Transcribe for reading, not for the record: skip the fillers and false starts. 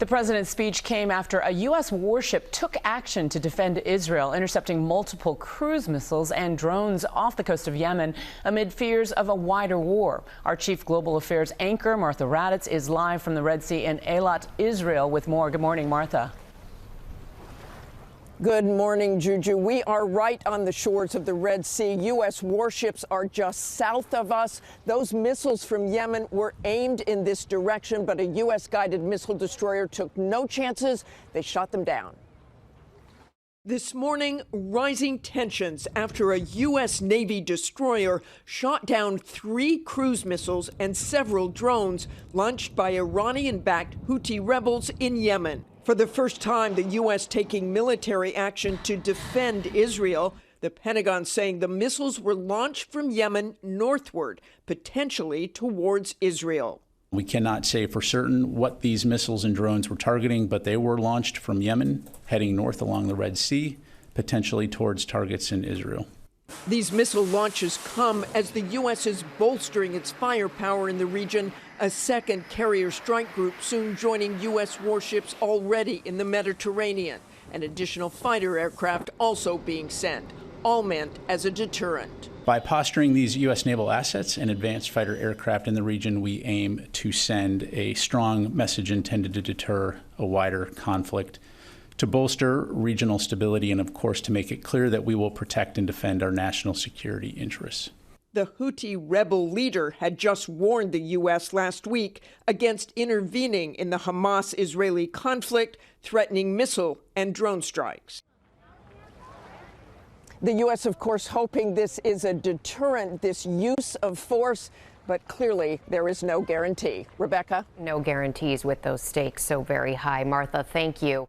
The president's speech came after a U.S. warship took action to defend Israel, intercepting multiple cruise missiles and drones off the coast of Yemen amid fears of a wider war. Our chief global affairs anchor, Martha Raddatz, is live from the Red Sea in Eilat, Israel, with more. Good morning, Martha. Good morning, Juju. We are right on the shores of the Red Sea. U.S. warships are just south of us. Those missiles from Yemen were aimed in this direction, but a U.S.-guided missile destroyer took no chances. They shot them down. This morning, rising tensions after a U.S. Navy destroyer shot down 3 cruise missiles and several drones launched by Iranian-backed Houthi rebels in Yemen. For the first time, the U.S. taking military action to defend Israel. The Pentagon saying the missiles were launched from Yemen northward, potentially towards Israel. We cannot say for certain what these missiles and drones were targeting, but they were launched from Yemen, heading north along the Red Sea, potentially towards targets in Israel. These missile launches come as the U.S. is bolstering its firepower in the region, a second carrier strike group soon joining U.S. warships already in the Mediterranean, and additional fighter aircraft also being sent, all meant as a deterrent. By posturing these U.S. naval assets and advanced fighter aircraft in the region, we aim to send a strong message intended to deter a wider conflict, to bolster regional stability, and of course to make it clear that we will protect and defend our national security interests. The Houthi rebel leader had just warned the U.S. last week against intervening in the Hamas-Israeli conflict, threatening missile and drone strikes. The U.S., of course, hoping this is a deterrent, this use of force, but clearly there is no guarantee. Rebecca? No guarantees with those stakes so very high. Martha, thank you.